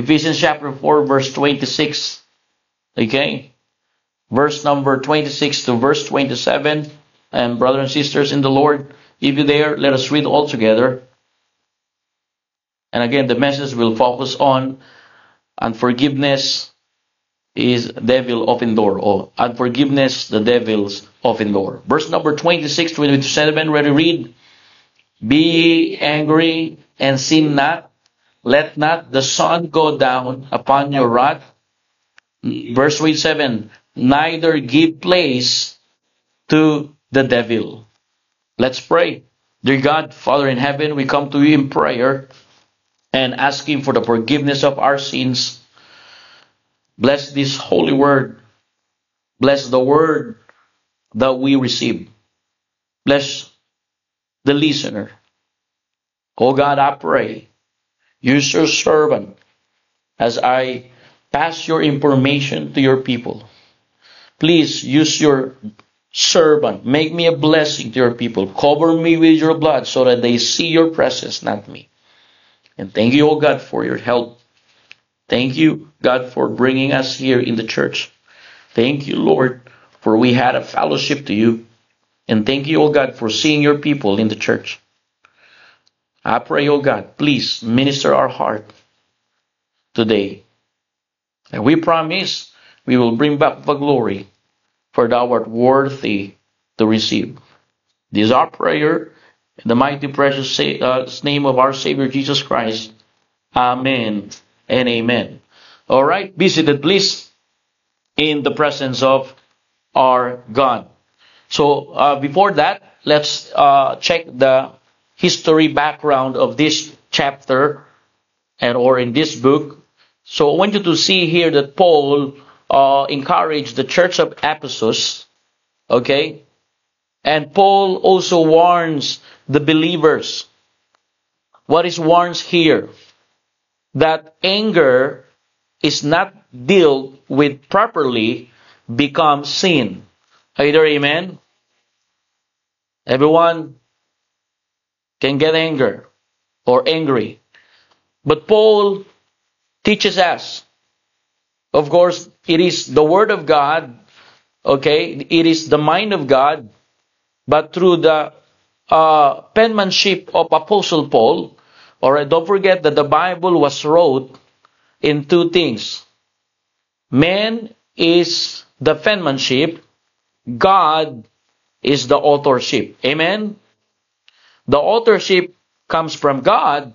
Ephesians chapter 4, verse 26. Okay? Verse number 26 to verse 27. And brothers and sisters in the Lord, if you're there, let us read all together. And again, the message will focus on unforgiveness is devil open door, or unforgiveness, the devil's open door. Verse number 26 to 27, ready, read. Be ye angry and sin not. Let not the sun go down upon your wrath. Verse 27, neither give place to the devil. Let's pray. Dear God, Father in heaven, we come to you in prayer and asking for the forgiveness of our sins. Bless this holy word. Bless the word that we receive. Bless the listener. Oh God, I pray, use your servant as I pass your information to your people. Please use your servant. Make me a blessing to your people. Cover me with your blood so that they see your presence, not me. And thank you, oh God, for your help. Thank you, God, for bringing us here in the church. Thank you, Lord, for we had a fellowship to you. And thank you, oh God, for seeing your people in the church. I pray, oh God, please minister our heart today. And we promise we will bring back the glory, for thou art worthy to receive. This is our prayer in the mighty precious name of our Savior Jesus Christ. Amen and amen. All right, be seated, please, in the presence of our God. So before that, let's check the history background of this chapter or in this book. So I want you to see here that Paul encouraged the church of Ephesus, okay? And Paul also warns the believers. What is warns here? That anger is not dealt with properly becomes sin. Are you there, amen? Everyone can get anger or angry. But Paul teaches us, of course, it is the Word of God, okay? It is the mind of God, but through the penmanship of Apostle Paul. Alright, don't forget that the Bible was wrote in two things. Man is the penmanship, God is the authorship. Amen? The authorship comes from God,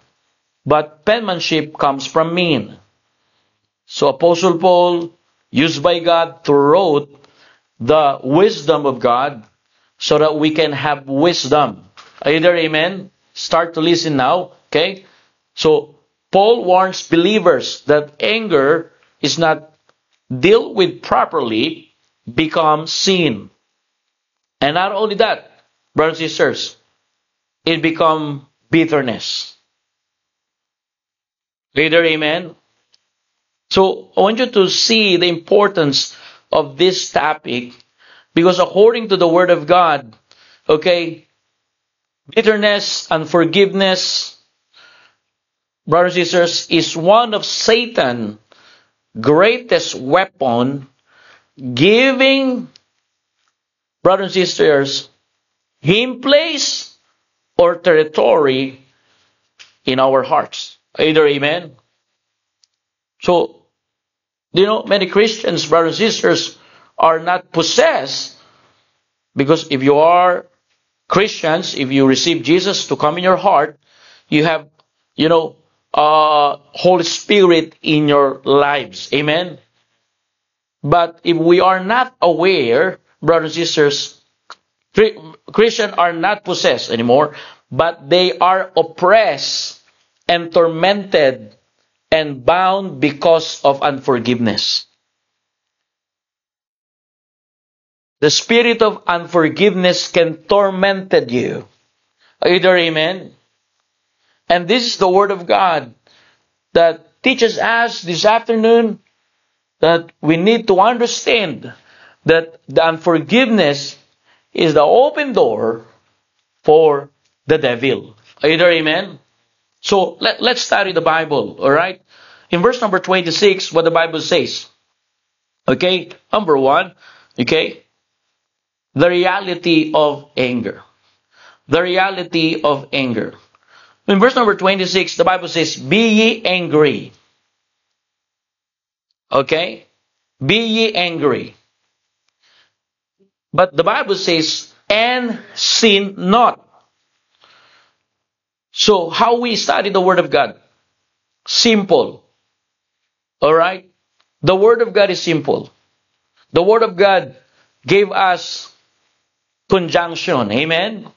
but penmanship comes from men. So Apostle Paul, used by God to wrote the wisdom of God so that we can have wisdom. Are you there? Amen? Start to listen now. Okay? So Paul warns believers that anger is not dealt with properly becomes sin. And not only that, brothers and sisters, it becomes bitterness. Later, amen? So I want you to see the importance of this topic because according to the Word of God, okay, bitterness, unforgiveness, brothers and sisters, is one of Satan's greatest weapon, giving, brothers and sisters, him place or territory in our hearts. Either amen? So, many Christians, brothers and sisters, are not possessed because if you are Christians, if you receive Jesus to come in your heart, you have, Holy Spirit in your lives. Amen? But if we are not aware, brothers and sisters, Christians are not possessed anymore, but they are oppressed and tormented and bound because of unforgiveness. The spirit of unforgiveness can torment you. Either amen? And this is the Word of God that teaches us this afternoon that we need to understand that the unforgiveness is the open door for the devil. Either amen? So let's study the Bible, alright? in verse number 26, what the Bible says. Okay, number 1, okay, the reality of anger. The reality of anger. In verse number 26, the Bible says, be ye angry. Okay? Be ye angry. But the Bible says, and sin not. So, how we study the Word of God? Simple. Alright? The Word of God is simple. The Word of God gave us conjunction. Amen?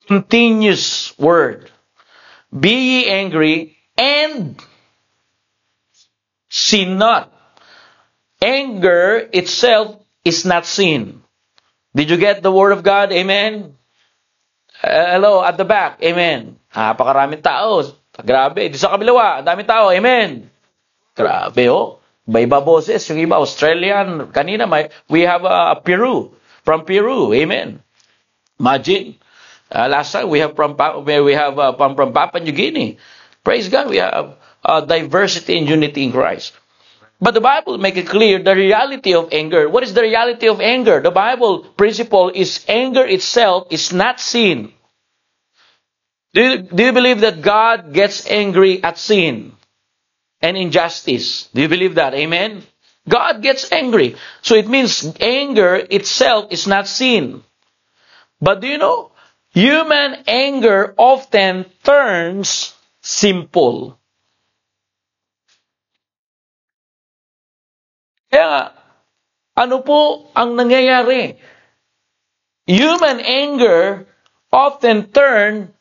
Continuous word. Be ye angry and sin not. Anger itself is not sin. Did you get the Word of God? Amen? Hello, at the back. Amen. Napakaraming tao. Grabe. Di sa kabilawa, daming tao. Amen. Grabe, oh. Iba-iba boses. Yung iba, Australian. Kanina, we have Peru. From Peru. Amen. Imagine. Last time, we have from Papua New Guinea. Praise God, we have diversity and unity in Christ. But the Bible make it clear the reality of anger. What is the reality of anger? The Bible principle is anger itself is not sin. Do you believe that God gets angry at sin and injustice? Do you believe that? Amen? God gets angry. So it means anger itself is not sin. But do you know? Human anger often turns simple. Kaya, ano po ang nangyayari? Human anger often turn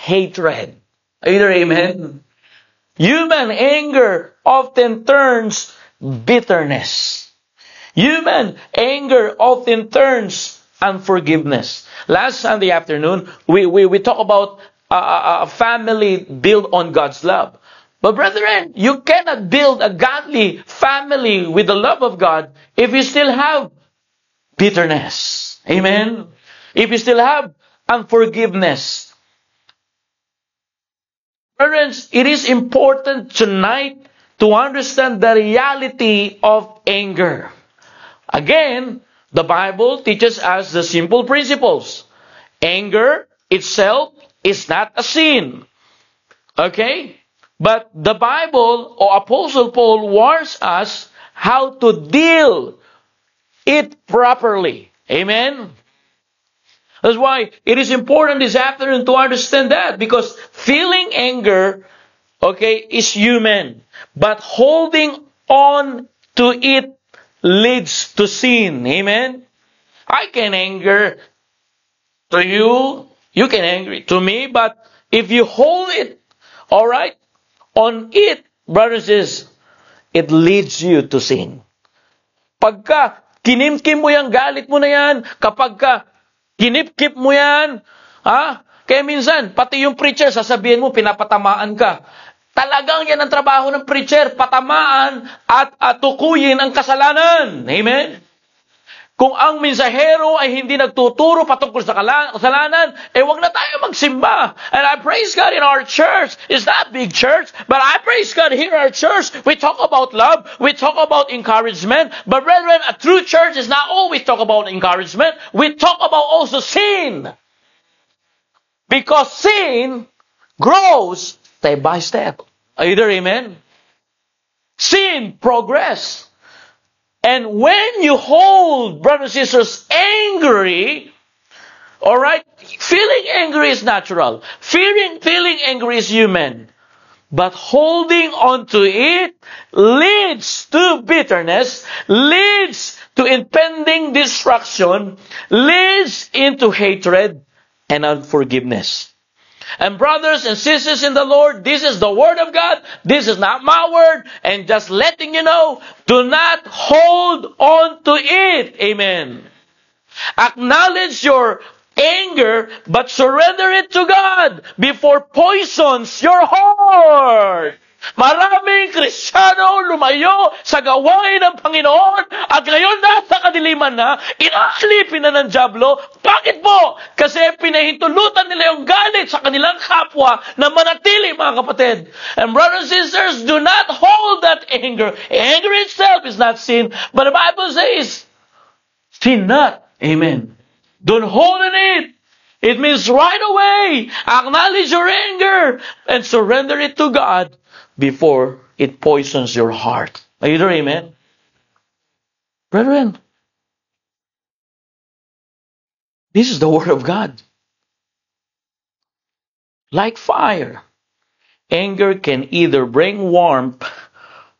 hatred. Are you there, amen? Human anger often turns bitterness. Human anger often turns unforgiveness. Last Sunday afternoon, we talk about a family built on God's love. But brethren, you cannot build a godly family with the love of God if you still have bitterness. Amen? If you still have unforgiveness. Brethren, it is important tonight to understand the reality of anger. Again, the Bible teaches us the simple principles. Anger itself is not a sin. Okay? But the Bible or Apostle Paul warns us how to deal it properly. Amen? That's why it is important this afternoon to understand that, because feeling anger, okay, is human. But holding on to it leads to sin. Amen? I can anger to you, you can anger to me, but if you hold it, alright, on it, brothers and sisters, it leads you to sin. Pagka kinimkim mo yung galit mo na yan, kapag ka kinipkip mo yan, kaya minsan, pati yung preacher, sasabihin mo, pinapatamaan ka. Talagang yan ang trabaho ng preacher, patamaan at tukuyin ang kasalanan. Amen? Kung ang mensahero ay hindi nagtuturo patungkol sa kasalanan, wag na tayo magsimba. And I praise God in our church. It's not a big church, but I praise God here in our church. We talk about love. We talk about encouragement. But brethren, a true church is not always talk about encouragement. We talk about also sin. Because sin grows step by step. Are you there, amen? Sin progress. And when you hold, brothers and sisters, angry, alright, feeling angry is natural. Feeling angry is human. But holding on to it leads to bitterness, leads to impending destruction, leads into hatred and unforgiveness. And brothers and sisters in the Lord, this is the Word of God. This is not my word. And just letting you know, do not hold on to it. Amen. Acknowledge your anger, but surrender it to God before poisons your heart. Maraming Kristiyano lumayo sa gawain ng Panginoon at ngayon nasa kadiliman na, inaalipin na ng dyablo. Bakit po? Kasi pinahintulutan nila yung galit sa kanilang kapwa na manatili, mga kapatid. And brothers and sisters, do not hold that anger. Anger itself is not sin, but the Bible says, sin not. Amen. Don't hold on it. It means right away, acknowledge your anger and surrender it to God before it poisons your heart. Are you there? Amen? Brethren, this is the Word of God. Like fire, anger can either bring warmth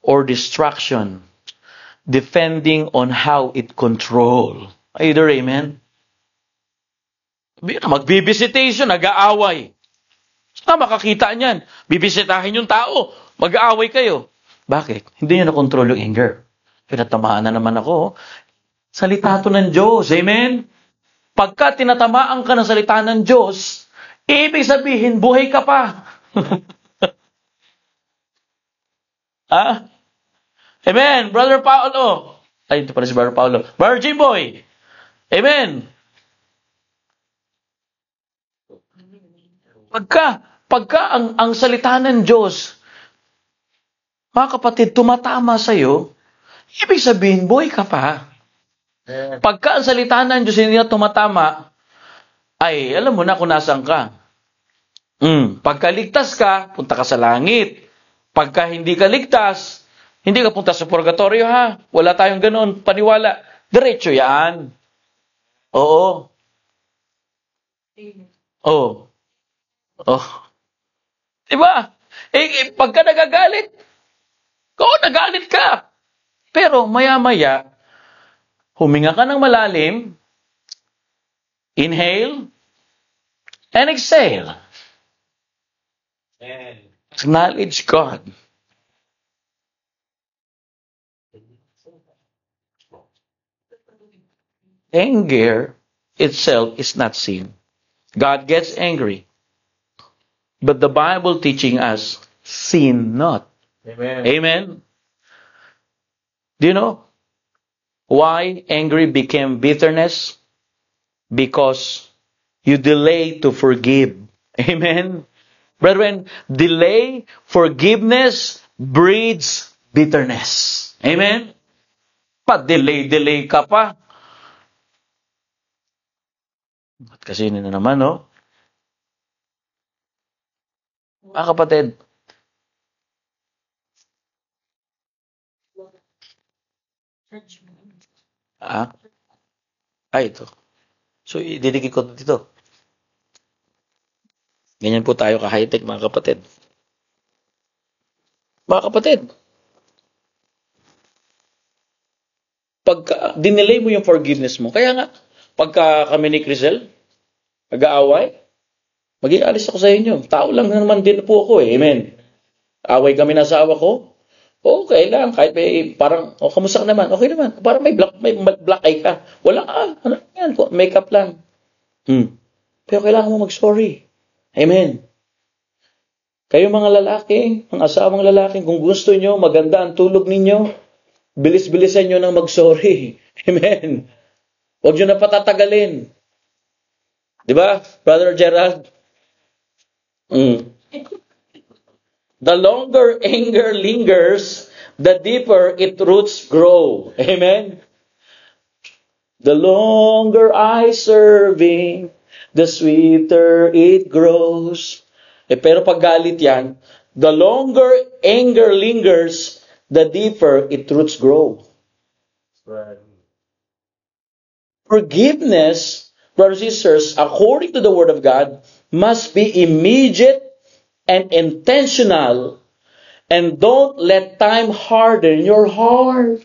or destruction, depending on how it controls. Are you there? Amen? Magbibisitation, nag-aaway. Saan makakita niyan? Bibisitahin yung tao, mag-aaway kayo. Bakit? Hindi niya na-control yung anger. Pinatamaan na naman ako. Salita to ng Diyos. Amen? Pagka tinatamaan ka ng salita ng Diyos, ibig sabihin, buhay ka pa. Ah? Amen? Brother Paulo. Ay, ito pala si Brother Paulo. Brother Jimboy. Amen? Pagka ang salita ng Diyos, mga kapatid, tumatama sa'yo, ibig sabihin, buhay ka pa. Pagka ang salita ng Diyos hindi na tumatama, ay, alam mo na kung nasan ka. Pagka ligtas ka, punta ka sa langit. Pagka hindi ka ligtas, hindi ka punta sa purgatorio, ha? Wala tayong ganoon, paniwala. Diretso yan. Oo. Oo. Oh. Diba? Pagka nagagalit, nagalit ka. Pero maya-maya, huminga ka ng malalim, inhale, and exhale. Acknowledge God. Anger itself is not sin. God gets angry. But the Bible teaching us, sin not. Amen. Amen. Do you know why anger became bitterness? Because you delay to forgive. Amen. Brethren, delay forgiveness breeds bitterness. Amen. Pa-delay ka pa. Kasi na naman, no? Mga kapatid, ito. So, ididikit ko dito. Ganyan po tayo ka-high-tech, mga kapatid. Mga kapatid, pagka dinelay mo yung forgiveness mo, kaya nga, pagka kami ni Crisel, nag-aaway, mag-ialis ako sa inyo. Tao lang naman din po ako eh. Amen. Away kami na asawa ko. Okay lang. Kahit may parang, kamusta ka naman? Okay naman. Parang may black eye ka. Wala ka. Ano yan? Makeup lang. Pero kailangan mo mag-sorry. Amen. Kayo mga lalaki, mga asawang lalaki, kung gusto nyo, maganda ang tulog ninyo, bilis-bilisan nyo nang mag-sorry. Amen. Huwag nyo na patatagalin. Diba, Brother Gerald? The longer anger lingers, the deeper its roots grow. Amen? The longer I serving, the sweeter it grows. Pero pag galit yan, the longer anger lingers, the deeper its roots grow. Right. Forgiveness, brothers and sisters, according to the Word of God, must be immediate and intentional, and don't let time harden your heart.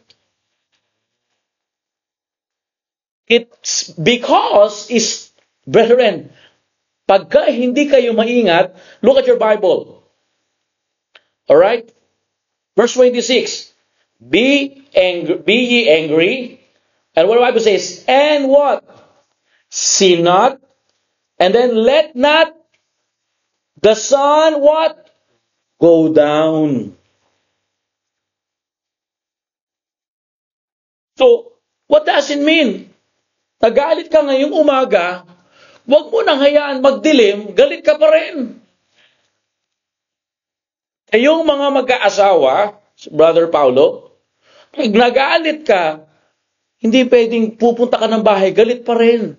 It's because, brethren, pagka hindi kayo maingat, look at your Bible. Alright? Verse 26, Be ye angry, and what the Bible says, and what? Sin not, and then let not the sun what? go down. So, what does it mean? Nagalit ka ngayong umaga, huwag mo nang hayaan magdilim, galit ka pa rin. Yung mga mag-aasawa, Brother Paulo, pag nagalit ka, hindi pwedeng pupunta ka ng bahay, galit pa rin.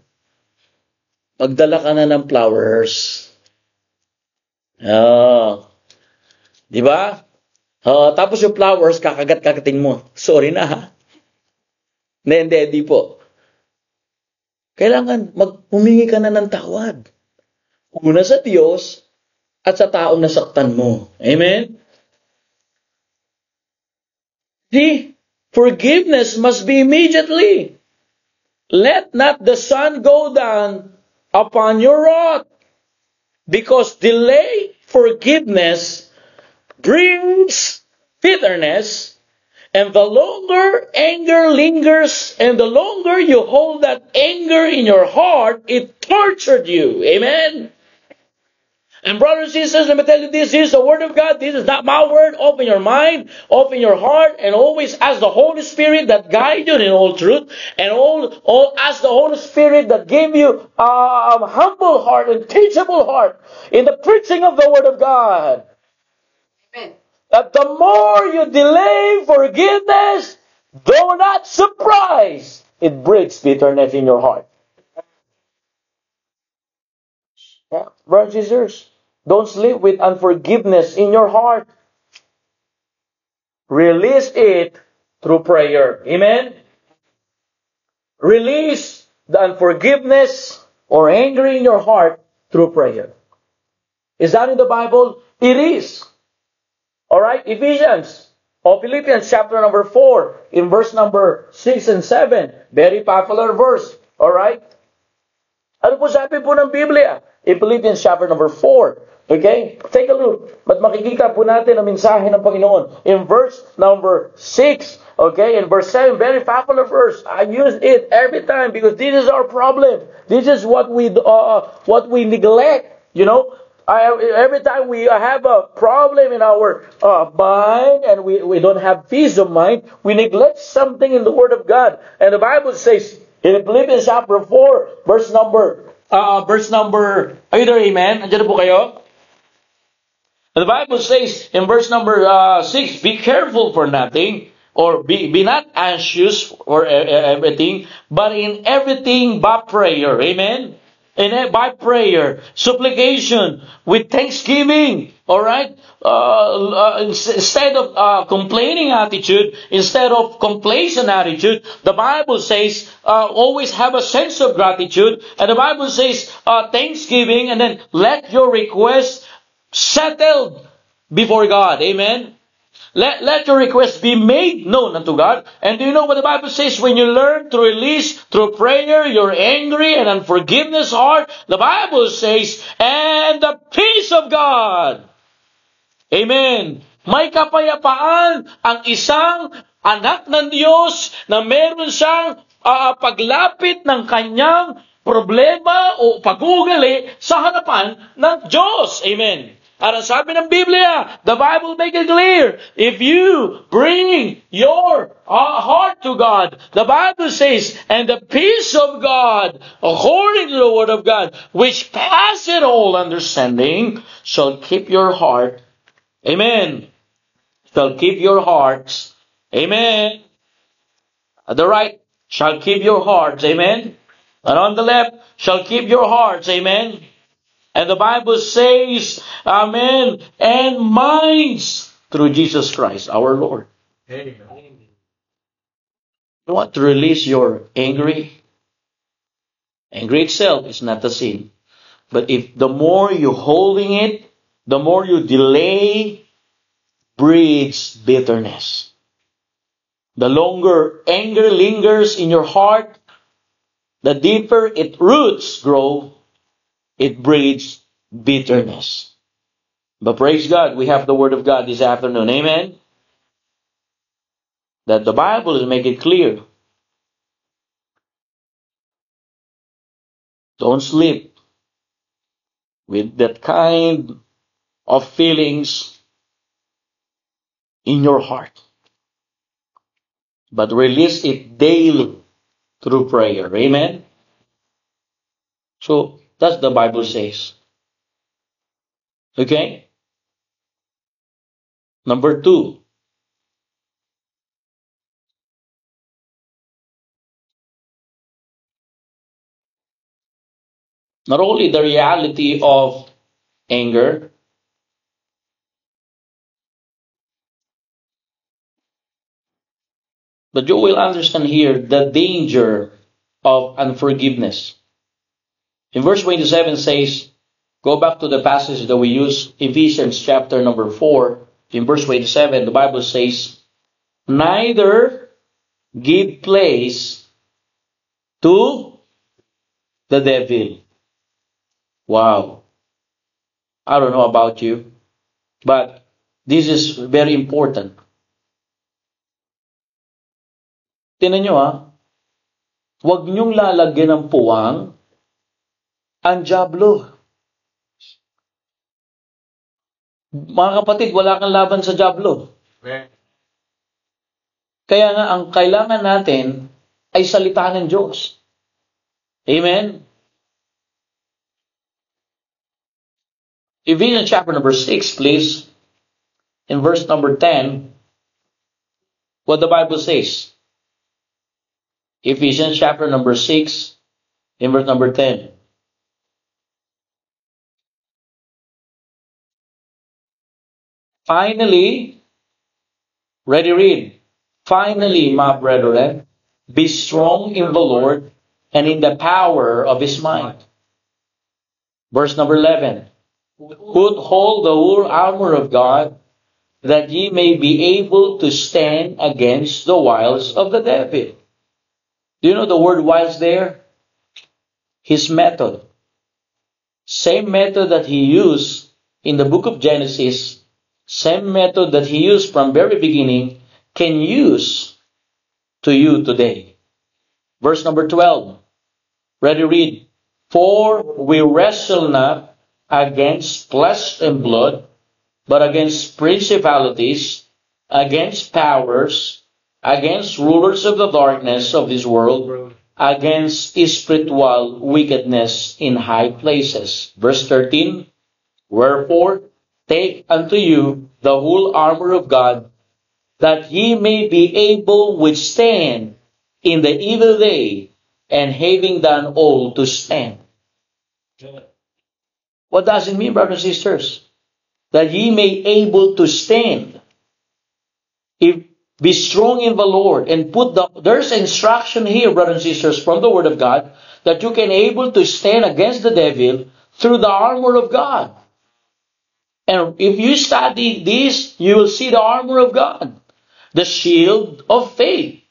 Magdala ka na ng flowers. Di ba? Tapos yung flowers, kakagat-kagatin mo. Sorry na ha. Hindi po. Kailangan humingi ka na ng tawad. Una sa Diyos at sa taong nasaktan mo. Amen? See, forgiveness must be immediately. Let not the sun go down upon your wrath, because delay forgiveness brings bitterness, and the longer anger lingers, and the longer you hold that anger in your heart, it tortured you. Amen? And brothers and sisters, let me tell you, this is the Word of God. This is not my word. Open your mind, open your heart, and always ask the Holy Spirit that guide you in all truth, and all ask the Holy Spirit that give you a humble heart and teachable heart in the preaching of the Word of God. Amen. That the more you delay forgiveness, though not surprise, it breaks bitterness in your heart. Yeah. Brothers and sisters, don't sleep with unforgiveness in your heart. Release it through prayer. Amen? Release the unforgiveness or anger in your heart through prayer. Is that in the Bible? It is. Alright, Ephesians or Philippians chapter number 4 in verse number 6 and 7. Very popular verse. Alright? Ano po sabi po ng Biblia? In Philippians chapter number 4. Okay? Take a look. But makikita po natin ang mensahe ng Panginoon. In verse number 6. Okay? In verse 7. Very popular verse. I use it every time because this is our problem. This is what we neglect. You know? Every time we have a problem in our mind and we don't have peace of mind, we neglect something in the Word of God. And the Bible says in Philippians chapter 4, verse number, are you there, amen? Andiyan po kayo? And the Bible says in verse number 6, be careful for nothing, or be not anxious for everything, but in everything by prayer, amen? And by prayer, supplication, with thanksgiving, alright? Instead of complaining attitude, instead of complacent attitude, the Bible says, always have a sense of gratitude. And the Bible says, thanksgiving, and then let your request settled before God. Amen? Let your requests be made known unto God. And do you know what the Bible says? When you learn to release through prayer your angry and unforgiveness heart, the Bible says, and the peace of God. Amen. May kapayapaan ang isang anak ng Diyos na meron siyang paglapit ng kanyang problema o pag-uugali sa harapan ng Diyos. Amen. At ang sabi ng Biblia, the Bible make it clear, if you bring your heart to God, the Bible says, and the peace of God, according to the Word of God, which passeth all understanding, shall keep your heart, amen, shall keep your hearts, amen, at the right shall keep your hearts, amen, and on the left shall keep your hearts, amen. And the Bible says, amen, and minds through Jesus Christ, our Lord. Amen. You want to release your angry? Angry itself is not a sin. But if the more you're holding it, the more you delay, breeds bitterness. The longer anger lingers in your heart, the deeper its roots grow, it breeds bitterness. But praise God, we have the Word of God this afternoon. Amen? That the Bible is making it clear. Don't sleep with that kind of feelings in your heart, but release it daily through prayer. Amen? So, that's the Bible says. Okay? Number 2. Not only the reality of anger, but you will understand here the danger of unforgiveness. In verse 27 says, go back to the passage that we use, Ephesians chapter number 4. In verse 27, the Bible says, neither give place to the devil. Wow. I don't know about you, but this is very important. Tingnan nyo huwag niyong lalagyan ng puwang ang dyablo. Mga kapatid, wala kang laban sa dyablo. Kaya nga, ang kailangan natin ay salita ng Diyos. Amen? Ephesians chapter number 6, please. In verse number 10, what the Bible says. Ephesians chapter number 6, in verse number 10. Finally, ready read. Finally, my brethren, be strong in the Lord and in the power of His might. Verse number 11. Put hold the whole armor of God, that ye may be able to stand against the wiles of the devil. Do you know the word wiles there? His method. Same method that he used in the book of Genesis, same method that he used from very beginning, can use to you today. Verse number 12. Ready, read. For we wrestle not against flesh and blood, but against principalities, against powers, against rulers of the darkness of this world, against spiritual wickedness in high places. Verse 13, wherefore take unto you the whole armor of God, that ye may be able withstand in the evil day, and having done all to stand. What does it mean, brothers and sisters? That ye may able to stand. Be strong in the Lord, and there's instruction here, brothers and sisters, from the Word of God, that you can able to stand against the devil through the armor of God. And if you study this, you will see the armor of God, the shield of faith,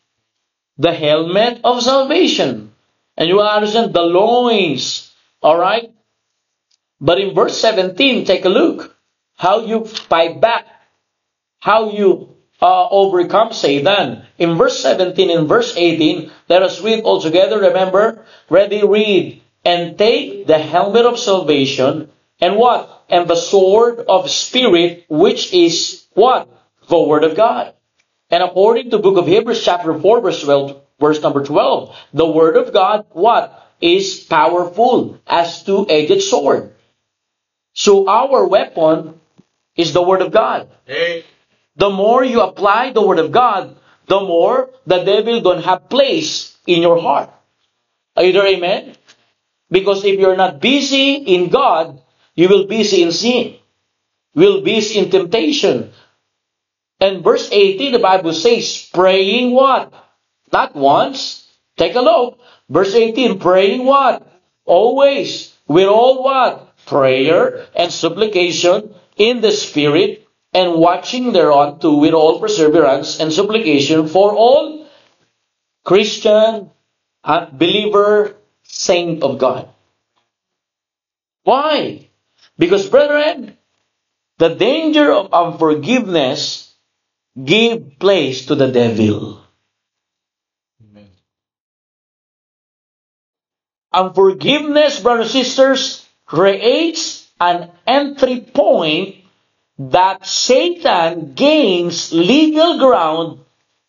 the helmet of salvation, and you will understand the loins. All right? But in verse 17, take a look how you fight back, how you overcome Satan. In verse 17 and verse 18, let us read all together. Remember, ready, read. And take the helmet of salvation, and what? And the sword of Spirit, which is what? The Word of God. And according to the book of Hebrews chapter 4, verse number 12, the Word of God, what? Is powerful as two-edged sword. So our weapon is the Word of God. Hey. The more you apply the Word of God, the more the devil don't have place in your heart. Are you there, amen? Because if you're not busy in God, you will be busy in sin. You will be busy in temptation. And verse 18, the Bible says, praying what? Not once. Take a look. Verse 18, praying what? Always. With all what? Prayer and supplication in the Spirit, and watching thereunto with all perseverance and supplication for all Christian, believer, saint of God. Why? Because, brethren, the danger of unforgiveness give place to the devil. Amen. Unforgiveness, brothers and sisters, creates an entry point that Satan gains legal ground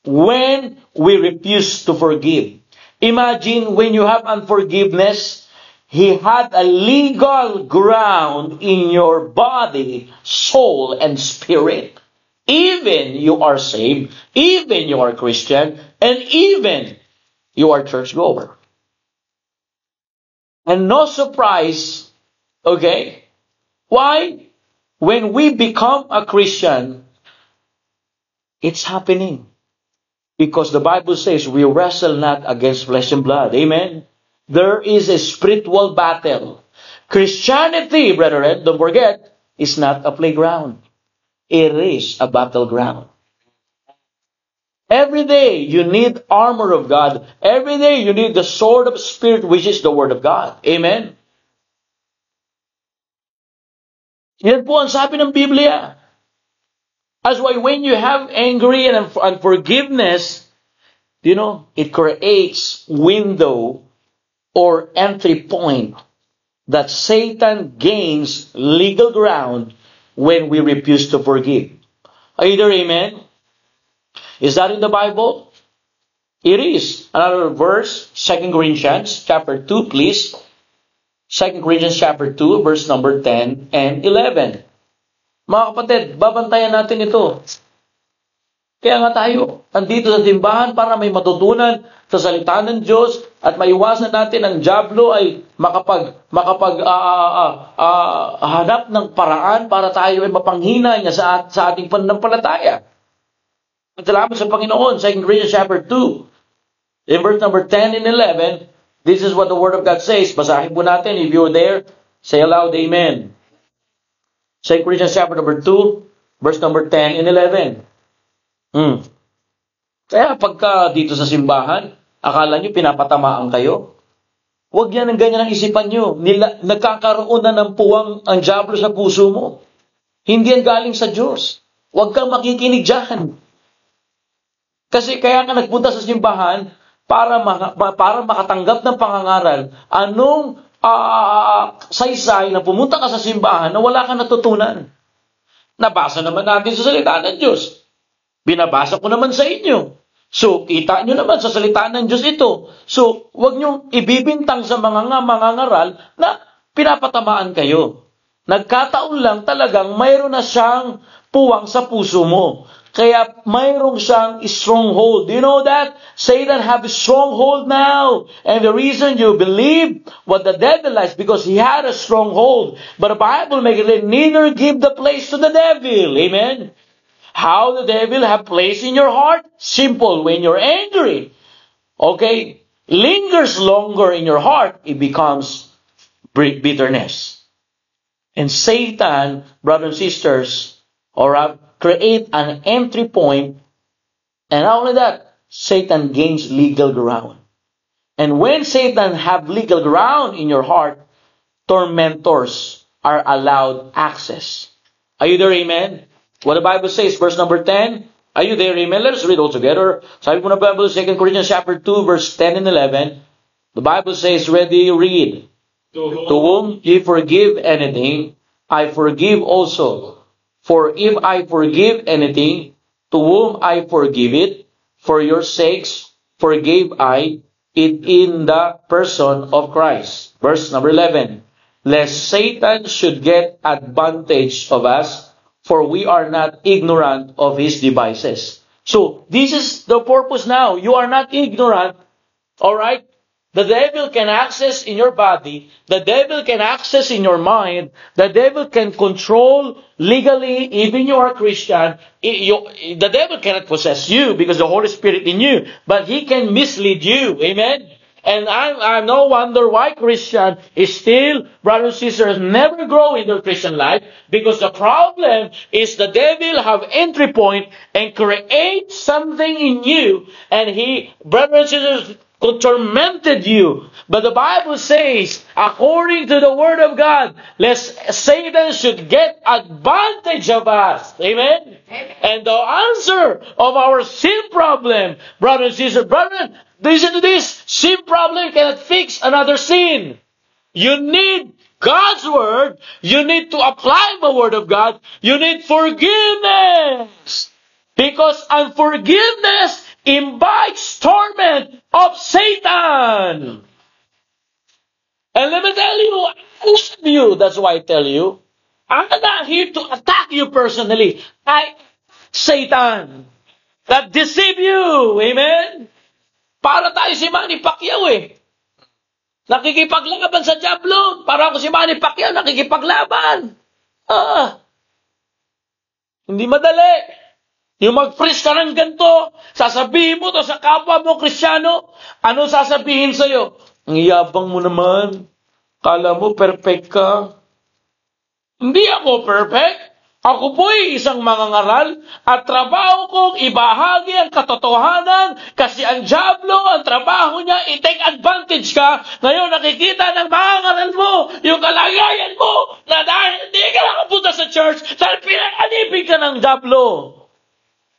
when we refuse to forgive. Imagine when you have unforgiveness, he had a legal ground in your body, soul, and spirit. Even you are saved, even you are Christian, and even you are churchgoer. And no surprise, okay? Why? When we become a Christian, it's happening. Because the Bible says we wrestle not against flesh and blood. Amen? There is a spiritual battle. Christianity, brethren, don't forget, is not a playground. It is a battleground. Every day you need armor of God. Every day you need the sword of Spirit, which is the Word of God. Amen? Yan po ang sabi ng Biblia. That's why when you have angry and unforgiveness, it creates window or entry point that Satan gains legal ground when we refuse to forgive. Are you there, amen? Is that in the Bible? It is. Another verse, 2 Corinthians chapter 2, please. 2 Corinthians chapter 2, verse number 10 and 11. Mga kapatid, babantayan natin ito. Kaya nga tayo, andito sa simbahan para may matutunan sa salita ng Diyos at maiwasan natin ang dyablo ay hanap ng paraan para tayo ay mapanghina niya sa ating pananampalataya. At salamat sa Panginoon, 2 Corinthians chapter 2, in verse number 10 and 11, this is what the Word of God says. Basahin po natin. If you're there, say aloud, amen. 2 Corinthians chapter number 2, verse number 10 and 11. Kaya pagka dito sa simbahan, akala nyo pinapatamaan kayo? Huwag yan ang ganyan ang isipan nyo. Nagkakaroon na ng puwang ang dyablo sa puso mo. Hindi yan galing sa Diyos. Huwag kang makikinig dyan. Kasi kaya ka nagpunta sa simbahan para makatanggap ng pangangaral. Anong saysay na pumunta ka sa simbahan na wala kang natutunan? Nabasa naman natin sa salita ng Diyos. Binabasa ko naman sa inyo. So, kita nyo naman sa salita ng Diyos ito. So, huwag nyo ibibintang sa mga mangangaral na pinapatamaan kayo. Nagkataon lang talagang mayroon na siyang puwang sa puso mo. Kaya mayroong siyang stronghold. Do you know that? Satan have a stronghold now. And the reason you believe what the devil is because he had a stronghold. But the Bible makes it neither give the place to the devil. Amen? How the devil have place in your heart? Simple. When you're angry, okay, lingers longer in your heart, it becomes bitterness. And Satan, brothers and sisters, create an entry point, and not only that, Satan gains legal ground. And when Satan have legal ground in your heart, tormentors are allowed access. Are you there, amen? What the Bible says, verse number 10, are you there, amen? Let us read all together. Sabi po na Bible, 2 Corinthians chapter 2, verse 10 and 11, the Bible says, ready, read. To whom ye forgive anything, I forgive also. For if I forgive anything, to whom I forgive it, for your sakes forgave I it in the person of Christ. Verse number 11. Lest Satan should get advantage of us, for we are not ignorant of his devices. So, this is the purpose now. You are not ignorant. Alright? The devil can access in your body. The devil can access in your mind. The devil can control legally, even you are Christian. The devil cannot possess you because the Holy Spirit in you. But he can mislead you. Amen? And I'm no wonder why Christian is still, brothers and sisters, never grow in their Christian life. Because the problem is the devil have entry point and create something in you. And he, brothers and sisters, tormented you. But the Bible says, according to the Word of God, lest Satan should get advantage of us. Amen? And the answer of our sin problem, brothers and sisters, brethren, listen to this, sin problem cannot fix another sin. You need God's Word, you need to apply the Word of God. You need forgiveness. Because unforgiveness invites torment of Satan. And let me tell you, I love you. That's why I tell you, I'm not here to attack you personally. Satan that deceive you. Amen? Para tayo si Manny Pacquiao eh. Nakikipaglaban sa jablon. Para ako si Manny Pacquiao, nakikipaglaban. Hindi madali. Yung mag-freeze ka ng ganito, sasabihin mo to sa kapwa mo Kristiyano, ano sasabihin sa'yo? Ang yabang mo naman. Kala mo perfect ka. Hindi ako perfect. Ako po'y isang mangangaral at trabaho kong ibahagi ang katotohanan kasi ang diablo, ang trabaho niya, i-take advantage ka. Ngayon nakikita ng mangangaral mo yung kalagayan mo na dahil hindi ka nakapunta sa church, dahil pinag-alipin ka ng diablo.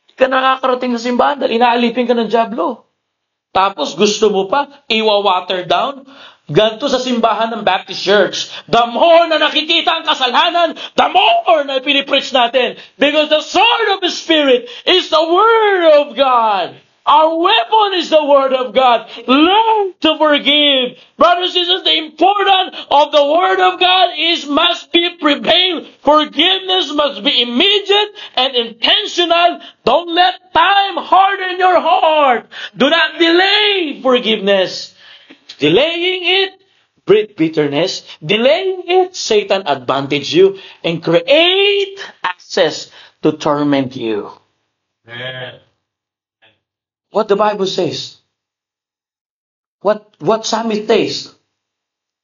Hindi ka nakakarating sa simbahan dahil inaalipin ka ng diablo. Tapos gusto mo pa iwa-water down? Ganito sa simbahan ng Baptist Church. The more na nakikita ang kasalanan, the more na pinipreach natin. Because the sword of the Spirit is the Word of God. Our weapon is the Word of God. Learn to forgive. Brothers and sisters, the importance of the Word of God must be prevailed. Forgiveness must be immediate and intentional. Don't let time harden your heart. Do not delay forgiveness. Delaying it, breed bitterness. Delaying it, Satan advantage you and create access to torment you. Amen. What the Bible says. What Psalmist says.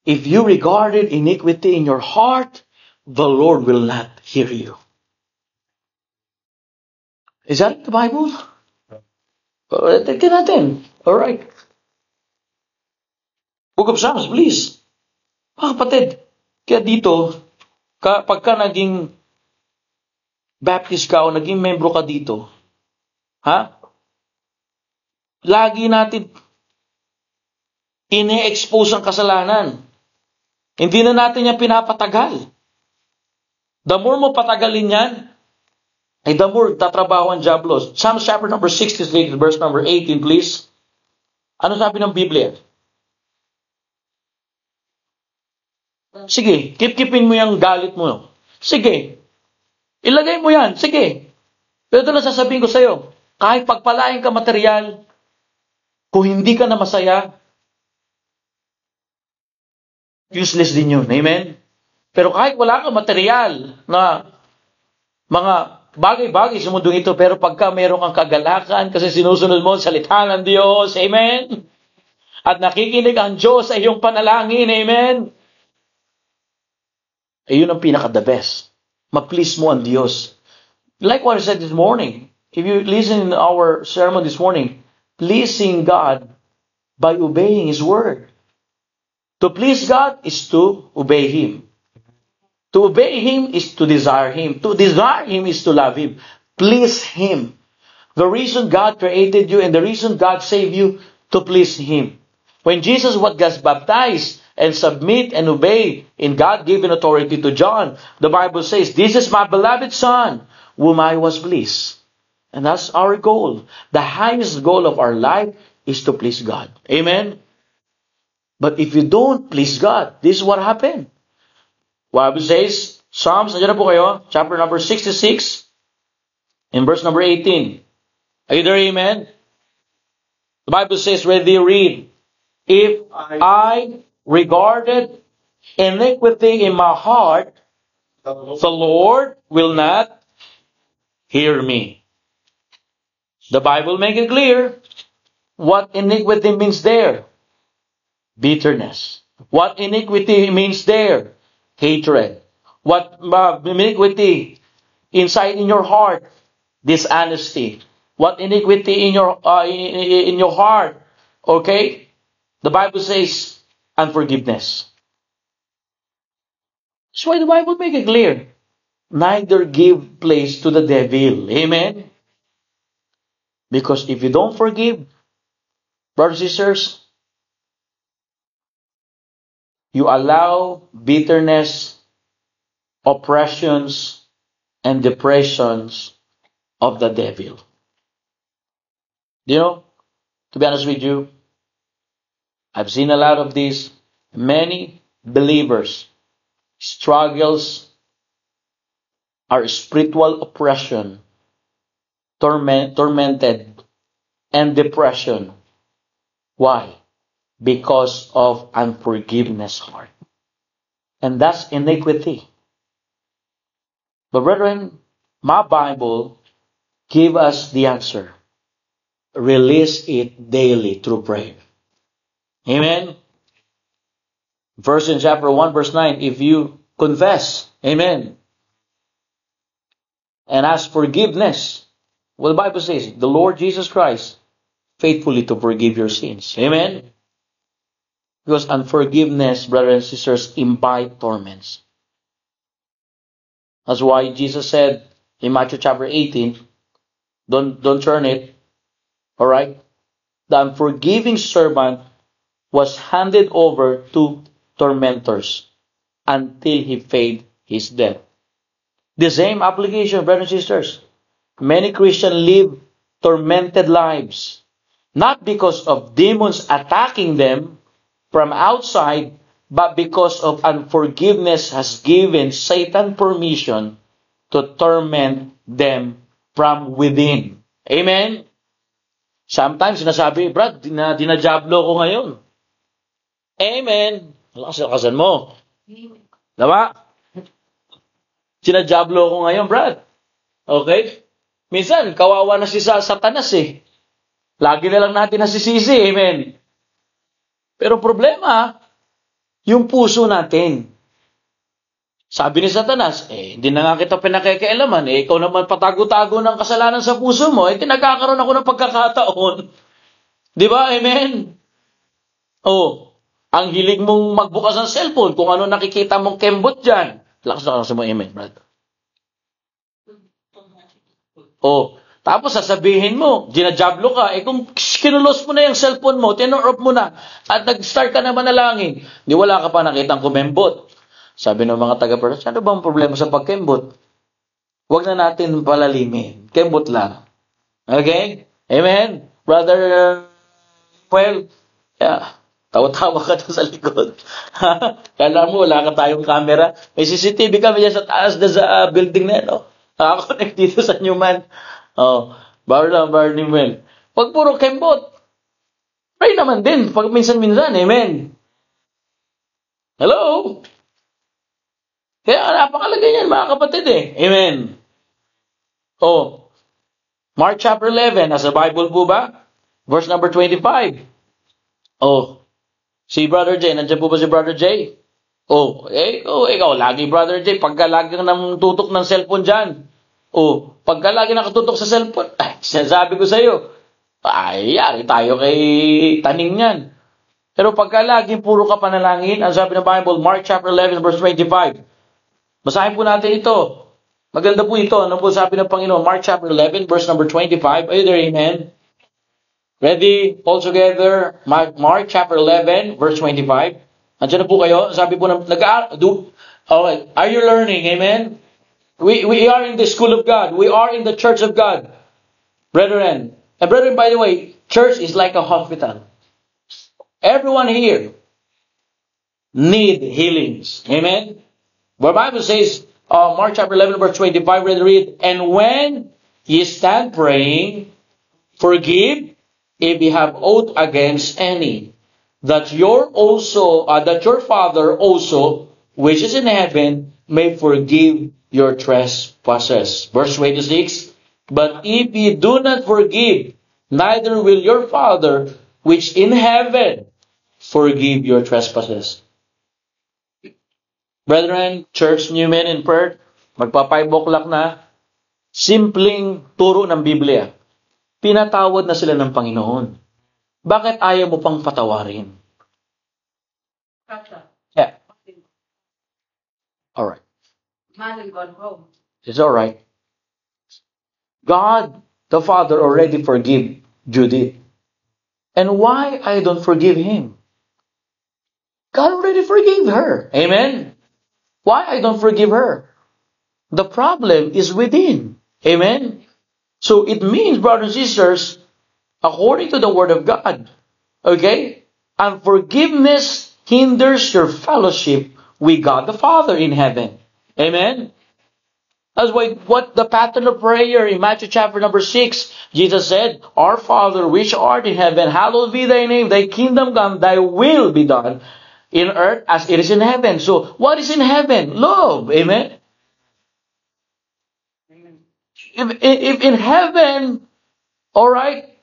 If you regarded iniquity in your heart, the Lord will not hear you. Is that the Bible? Tignan natin. Alright. Book of Psalms, please. Mga kapatid, kaya dito, pagka naging Baptist ka o naging membro ka dito, lagi natin ine-expose ang kasalanan. Hindi na natin yan pinapatagal. The more mo patagalin yan, ay the more tatrabaho ang diablo. Psalms chapter number 66, verse number 18, please. Ano sabi ng Biblia? Sige, keep-keepin mo yung galit mo. Sige, ilagay mo yan. Sige. Pero ito na sasabihin ko sa'yo, kahit pagpalain ka material, kung hindi ka na masaya, useless din yun. Amen? Pero kahit wala ka material na mga bagay-bagay sa mundong ito, pero pagka meron kang kagalakan kasi sinusunod mo ang salita ng Diyos, amen? At nakikinig ang Diyos sa iyong panalangin, amen? Yun ang pinaka-the best. Ma-please mo ang Diyos. Like what I said this morning, if you listen in our sermon this morning, pleasing God by obeying His Word. To please God is to obey Him. To obey Him is to desire Him. To desire Him is to love Him. Please Him. The reason God created you and the reason God saved you, to please Him. When Jesus was baptized and submit and obey in God-given authority to John, the Bible says, "This is my beloved Son, whom I was pleased." And that's our goal. The highest goal of our life is to please God. Amen? But if you don't please God, this is what happened. Bible says, Psalms, nandiyan na po kayo, chapter number 66, in verse number 18. Are you there, amen? The Bible says, where they read, "If I regarded iniquity in my heart, the Lord will not hear me." The Bible makes it clear what iniquity means there. Bitterness. What iniquity means there? Hatred. What iniquity inside in your heart? Dishonesty. What iniquity in your heart? Okay? The Bible says unforgiveness. That's why the Bible makes it clear. Neither give place to the devil. Amen? Because if you don't forgive, brothers and sisters, you allow bitterness, oppressions, and depressions of the devil. You know, to be honest with you, I've seen a lot of these. Many believers struggles are spiritual oppression, tormented, and depression. Why? Because of unforgiveness heart. And that's iniquity. But brethren, my Bible give us the answer. Release it daily through prayer. Amen. Verse in chapter 1, verse 9, if you confess, amen, and ask forgiveness, well, the Bible says, the Lord Jesus Christ, faithfully to forgive your sins. Amen. Because unforgiveness, brothers and sisters, invite torments. That's why Jesus said in Matthew chapter 18, don't turn it, alright? The unforgiving servant was handed over to tormentors until he paid his debt. The same application, brothers and sisters. Many Christians live tormented lives, not because of demons attacking them from outside, but because of unforgiveness has given Satan permission to torment them from within. Amen? Sometimes sinasabi, Brad, dinajablo ko ngayon. Amen. Lakasan mo. Diba? Sinajablo ko ngayon, Brad. Okay? Minsan, kawawa na si Satanas eh. Lagi na lang natin nasisisi. Amen. Pero problema, yung puso natin. Sabi ni Satanas, hindi na nga kita pinakikialaman. Ikaw naman patago-tago ng kasalanan sa puso mo. Nagkakaroon ako ng pagkakataon. Di ba? Amen? Ang hilig mong magbukas ng cellphone, kung ano nakikita mong kembot dyan. Lakas na kasi mo, amen, brother. Tapos sasabihin mo, ginajablo ka, kung kinulos mo na yung cellphone mo, tinurop mo na, at nag-start ka na manalangin, di wala ka pa nakitang kumembot. Sabi ng mga taga-pers, ano bang problema sa pagkembot? Huwag na natin palalimin. Kembot lang. Okay? Amen? Brother, tawa-tawa ka doon sa likod. Kala mo, wala ka tayong camera. May CCTV kami dyan sa taas na sa building na yan. Nakakonect dito sa Newman. Barney Well. Pag puro kembot, pray naman din. Pag minsan-minsan, amen. Hello? Kaya napakalagay yan, mga kapatid Amen. Mark chapter 11, nasa Bible po ba? Verse number 25. Si Brother J, nandiyan po ba si Brother J? Ikaw, lagi Brother J, pagka lagi ka nang tutok ng cellphone dyan. Pagka lagi nakatutok sa cellphone, sinasabi ko sa iyo, yari tayo kay taning yan. Pero pagka lagi puro ka panalangin, ang sabi ng Bible, Mark chapter 11, verse 25. Basahin po natin ito. Maganda po ito. Ano po sabi ng Panginoon? Mark chapter 11, verse number 25. Are you there? Amen? Ready? All together. Mark chapter 11, verse 25. Andiyan na po kayo. Sabi po are you learning? Amen? We are in the school of God. We are in the church of God. Brethren. And brethren, by the way, church is like a hospital. Everyone here need healings. Amen? The Bible says, Mark chapter 11, verse 25, read, and when ye stand praying, forgive if ye have aught against any, that your Father also, which is in heaven, may forgive your trespasses. Verse 26, but if ye do not forgive, neither will your Father, which in heaven, forgive your trespasses. Brethren, Church Newman in Perth, magpa-5 o'clock na, simpleng turo ng Biblia. Pinatawad na sila ng Panginoon. Bakit ayaw mo pang patawarin? Yeah. Alright. It's alright. God, the Father, already forgave Judith. And why I don't forgive him? God already forgave her. Amen? Why I don't forgive her? The problem is within. Amen? So it means, brothers and sisters, according to the Word of God, okay, unforgiveness hinders your fellowship with God the Father in heaven. Amen? That's why what the pattern of prayer in Matthew chapter number 6, Jesus said, Our Father which art in heaven, hallowed be thy name, thy kingdom come, thy will be done in earth as it is in heaven. So what is in heaven? Love. Amen? If in heaven, alright,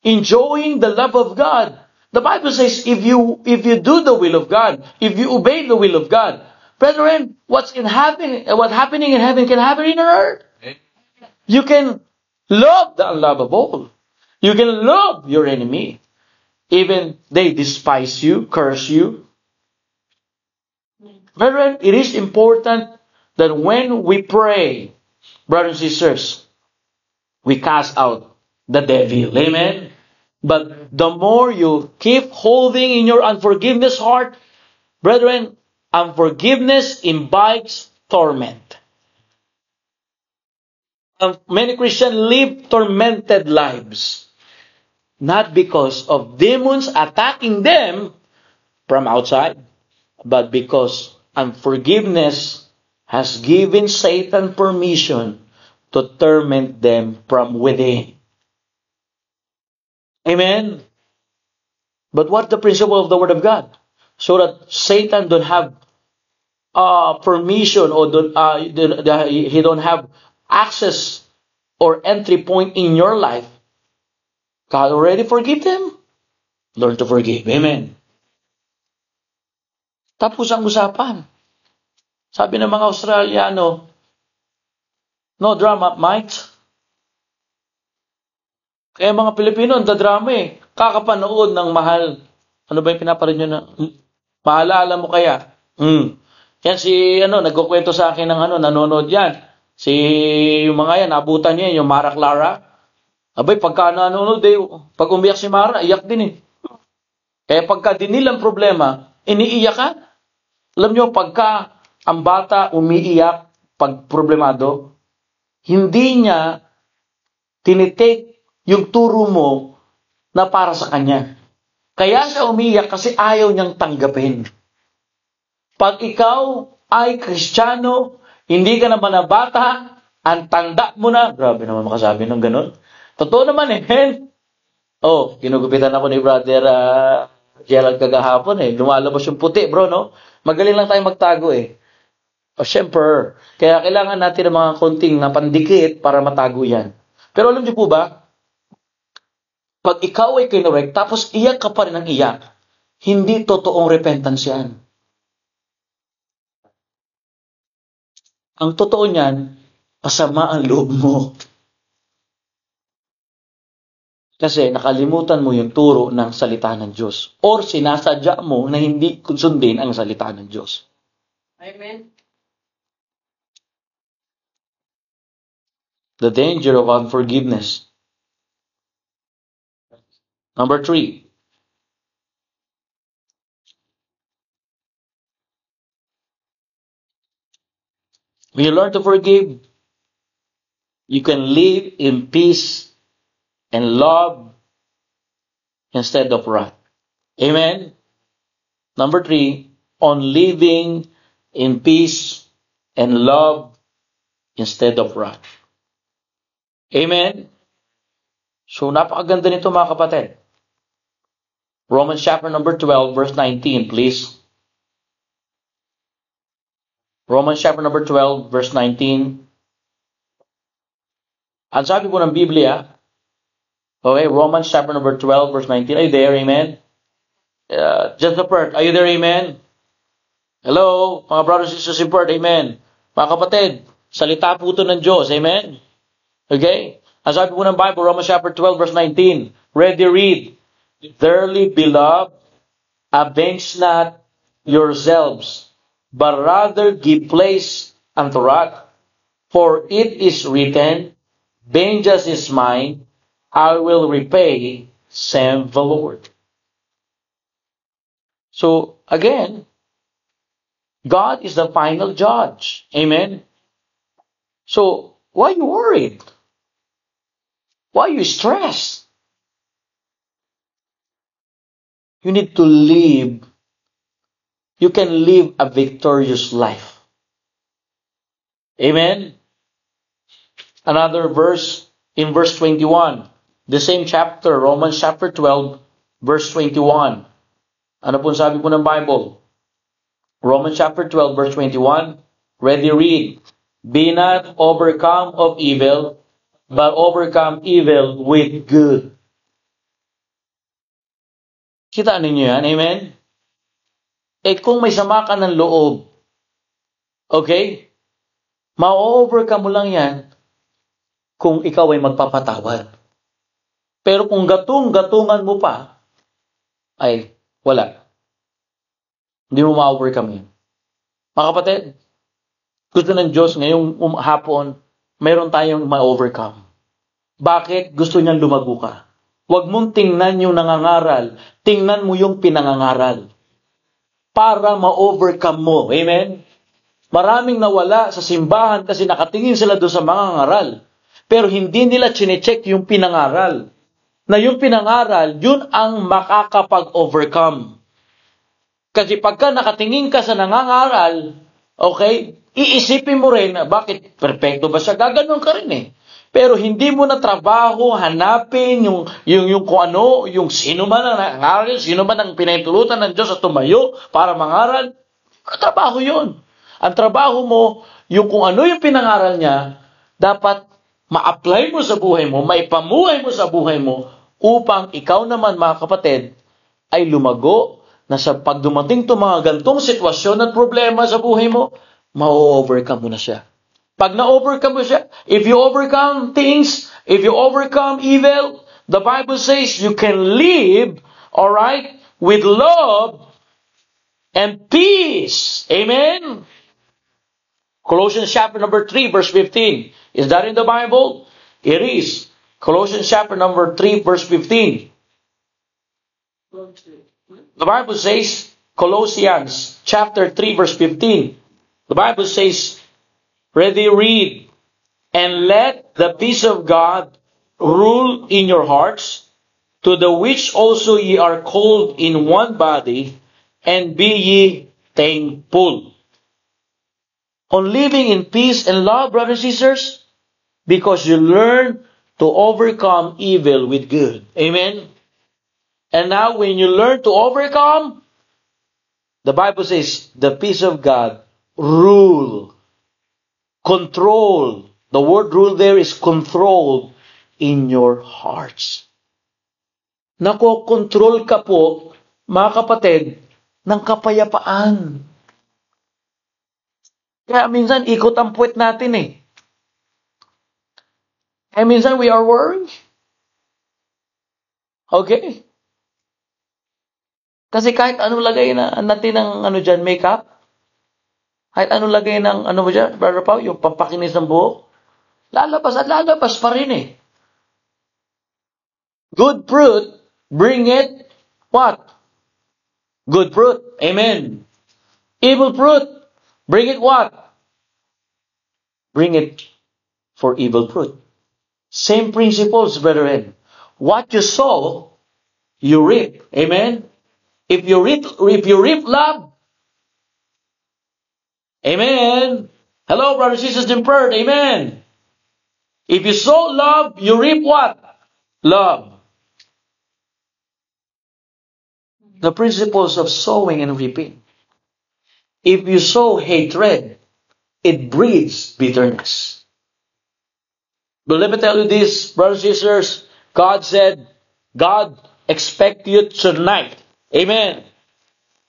enjoying the love of God, the Bible says if you do the will of God, if you obey the will of God, brethren, what's happening in heaven can happen in earth. You can love the unlovable. You can love your enemy. Even they despise you, curse you. Brethren, it is important that when we pray, brothers and sisters, we cast out the devil. Amen? But the more you keep holding in your unforgiveness heart, brethren, unforgiveness invites torment. Many Christians live tormented lives. Not because of demons attacking them from outside, but because unforgiveness has given Satan permission to torment them from within. Amen? But what's the principle of the Word of God? So that Satan don't have permission or he don't have access or entry point in your life. God already forgive them. Learn to forgive. Amen. Tapos ang usapan. Sabi ng mga Australiano, no drama, mate. Kaya mga Pilipino, ang dadrama eh. Kakapanood ng mahal. Ano ba yung pinaparin nyo na? Maalala mo kaya? Yan si, nagkukwento sa akin ng nanonood yan. Yung mga yan, nabutan niya, yung Mara Clara. Abay, pagka nanonood pag umiyak si Mara, iyak din eh. Kaya pagka dinilang problema, iniiyak ka. Alam nyo, pagka ang bata umiiyak, pag problemado, hindi niya tinitake yung turo mo na para sa kanya. Kaya siya umiiyak kasi ayaw niyang tanggapin. Pag ikaw ay Kristiyano, hindi ka naman na bata, ang tanda mo na, grabe naman makasabi ng ganun. Totoo naman eh. Ginugupitan ako ni Brother Gerald kagahapon eh. Lumalabas yung puti bro, no? Magaling lang tayo magtago eh. Syempre, kaya kailangan natin ng mga konting napandikit para matago yan. Pero alam niyo po ba, pag ikaw ay kinorek, tapos iyak ka pa rin ng iyak, hindi totoong repentance yan. Ang totoo niyan, pasama ang loob mo. Kasi nakalimutan mo yung turo ng salita ng Diyos. Or sinasadya mo na hindi sundin ang salita ng Diyos. Amen. The danger of unforgiveness. Number 3. When you learn to forgive, you can live in peace and love instead of wrath. Amen? Number 3, on living in peace and love instead of wrath. Amen? So, napakaganda nito mga kapatid. Romans chapter number 12, verse 19, please. Romans chapter number 12, verse 19. Ang sabi po ng Biblia, okay, Romans chapter number 12, verse 19. Are you there? Amen? Just the part. Are you there? Amen? Hello, mga brothers and sisters in Perth. Amen? Mga kapatid, salita po ito ng Diyos. Amen? Okay? Ang sabi po ng Bible, Romans chapter 12, verse 19. Ready, read. Dearly beloved, avenge not yourselves, but rather give place unto wrath. For it is written, vengeance is mine, I will repay, saith the Lord. So, again, God is the final judge. Amen? So, why are you worried? Why are you stressed? You need to live. You can live a victorious life. Amen? Another verse in verse 21. The same chapter, Romans chapter 12, verse 21. Ano po sabi po ng Bible? Romans chapter 12, verse 21. Ready, read. Be not overcome of evil, but overcome evil with good. Kita ninyo yan? Amen? Eh kung may sama ka ng loob, okay? Ma-overcome mo lang yan kung ikaw ay magpapatawad. Pero kung gatung-gatungan mo pa, ay wala. Hindi mo ma-overcome yun. Mga kapatid, gusto ng Diyos ngayong hapon, mayroon tayong ma-overcome. Bakit? Gusto niyang lumago ka. Huwag mong tingnan yung nangangaral. Tingnan mo yung pinangangaral. Para ma-overcome mo. Amen? Maraming nawala sa simbahan kasi nakatingin sila doon sa mga ngaral. Pero hindi nila chinecheck yung pinangaral. Na yung pinangaral, yun ang makakapag-overcome. Kasi pagka nakatingin ka sa nangangaral, okay, iisipin mo rin na bakit perfecto ba siya? Gaganon ka rin eh. Pero hindi mo na trabaho, hanapin yung kung ano, yung sino man ang nangaral, sino man ang pinahintulutan ng Diyos at tumayo para mangaral. Trabaho yun. Ang trabaho mo, yung kung ano yung pinangaral niya, dapat ma-apply mo sa buhay mo, maipamuhay mo sa buhay mo, upang ikaw naman, mga kapatid, ay lumago na sa pagdumating to mga gantong sitwasyon at problema sa buhay mo, ma-overcome mo na siya. Pag na-overcome mo siya, if you overcome things, if you overcome evil, the Bible says you can live, alright, with love and peace. Amen? Colossians chapter number 3, verse 15. Is that in the Bible? It is. Colossians chapter number 3, verse 15. The Bible says, Colossians chapter 3, verse 15. The Bible says, ready, read. And let the peace of God rule in your hearts, to the which also ye are called in one body, and be ye thankful. On living in peace and love, brothers and sisters, because you learn to overcome evil with good. Amen? And now when you learn to overcome, the Bible says, the peace of God rule, control. The word rule there is control in your hearts. Nako-control ka po, mga kapatid, ng kapayapaan. Kaya minsan ikot ang puwet natin eh. Kaya minsan we are worried. Okay? Kasi kahit anong lagay na natin ng dyan, makeup, kahit anong lagay ng mo dyan, Brother Pao, yung pampakinis ng buhok, lalabas at lalabas pa rin eh. Good fruit, bring it, what? Good fruit. Amen. Evil fruit, bring it what? Bring it for evil fruit. Same principles, brethren. What you sow, you reap. Amen. If you reap love, amen. Hello, brothers and sisters in prayer, amen. If you sow love, you reap what? Love. The principles of sowing and reaping. If you sow hatred, it breeds bitterness. But let me tell you this, brothers and sisters, God said, God expects you tonight. Amen.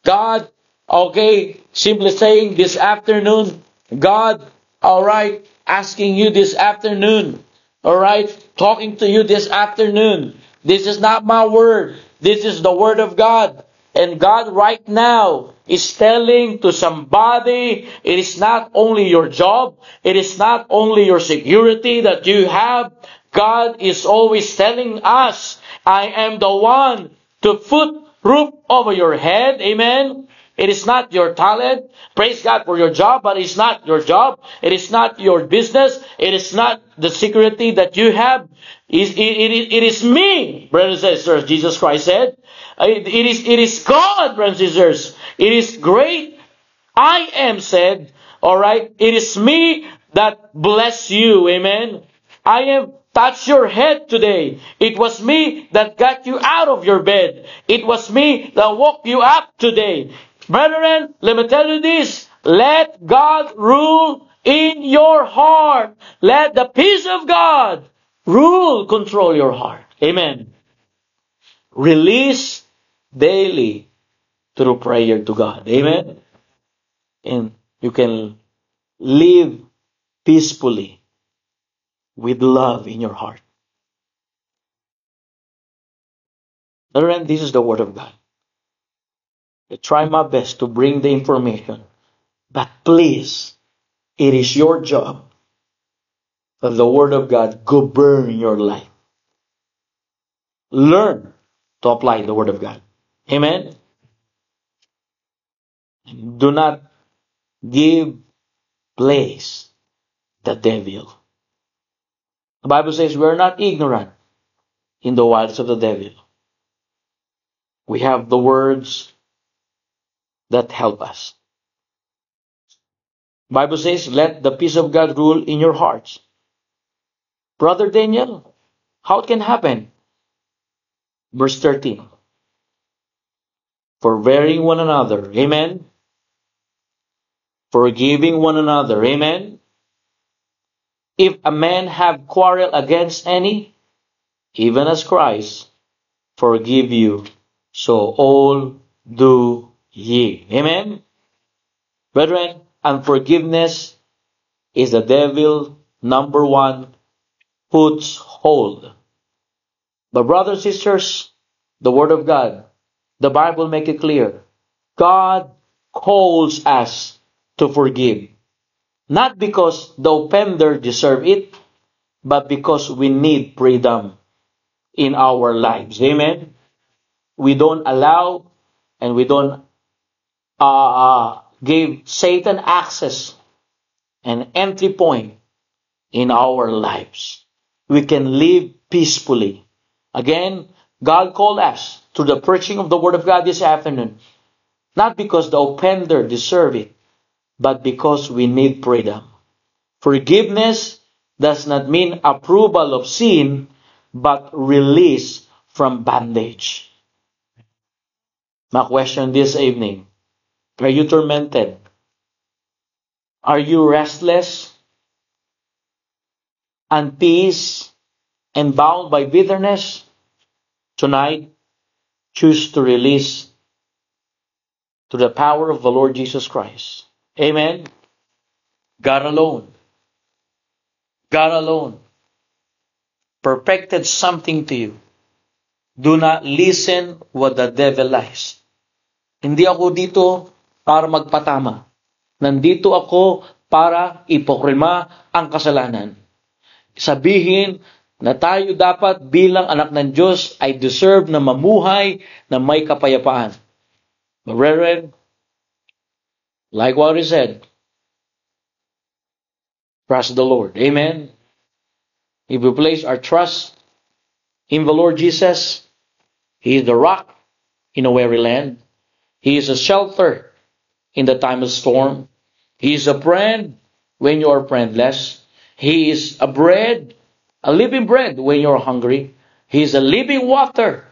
God, okay, simply saying this afternoon, God, alright, asking you this afternoon, alright, talking to you this afternoon. This is not my word. This is the word of God. And God right now is telling to somebody, it is not only your job, it is not only your security that you have. God is always telling us, I am the one to put roof over your head. Amen. It is not your talent. Praise God for your job, but it's not your job. It is not your business. It is not the security that you have. It is me, brothers and sisters, Jesus Christ said. It is God, brothers and sisters. It is great I am said. Alright? It is me that bless you. Amen. I am touched your head today. It was me that got you out of your bed. It was me that woke you up today. Brethren, let me tell you this. Let God rule in your heart. Let the peace of God control your heart. Amen. Release daily through prayer to God. Amen. And you can live peacefully with love in your heart. Brethren, this is the Word of God. I try my best to bring the information. But please, it is your job that the Word of God govern your life. Learn to apply the Word of God. Amen? Do not give place to the devil. The Bible says we are not ignorant in the wiles of the devil. We have the words that help us. The Bible says, let the peace of God rule in your hearts. Brother Daniel, how it can happen? Verse 13. Forbearing one another. Amen. Forgiving one another. Amen. If a man have quarrel against any, even as Christ forgive you, so all do ye. Amen. Brethren, unforgiveness is the devil number one puts hold. But brothers and sisters, the Word of God, the Bible make it clear. God calls us to forgive. Not because the offender deserve it, but because we need freedom in our lives. Amen? We don't allow and we don't give Satan access and entry point in our lives. We can live peacefully. Again, God called us to the preaching of the Word of God this afternoon. Not because the offender deserve it, but because we need freedom. Forgiveness does not mean approval of sin, but release from bondage. My question this evening, are you tormented? Are you restless, unpeace, and bound by bitterness? Tonight, choose to release to the power of the Lord Jesus Christ. Amen. God alone. God alone perfected something to you. Do not listen what the devil lies. Hindi ako dito para magpatama. Nandito ako para ipokrima ang kasalanan. Sabihin na tayo dapat bilang anak ng Diyos ay deserve na mamuhay na may kapayapaan. But brethren, like what he said, trust the Lord. Amen. If we place our trust in the Lord Jesus, He is the rock in a weary land. He is a shelter in the time of storm. He is a friend when you are friendless. He is a bread, a living bread when you're hungry. He is a living water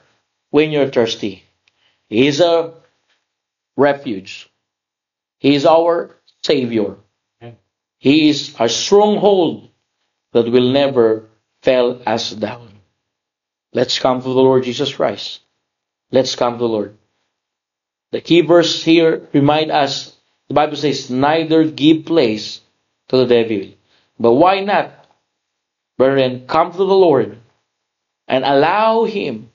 when you're thirsty. He is a refuge. He is our Savior. He is our stronghold that will never fail us down. Let's come to the Lord Jesus Christ. Let's come to the Lord. The key verse here remind us, the Bible says, neither give place to the devil. But why not? Brethren, come to the Lord and allow Him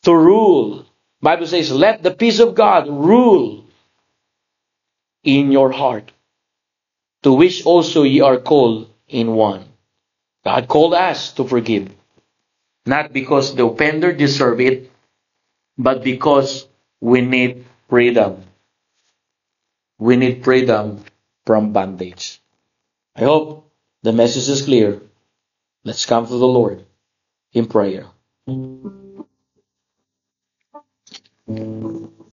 to rule. The Bible says, let the peace of God rule in your heart, to which also ye are called in one. God called us to forgive. Not because the offender deserve it, but because we need freedom. We need freedom from bondage. I hope the message is clear. Let's come to the Lord in prayer.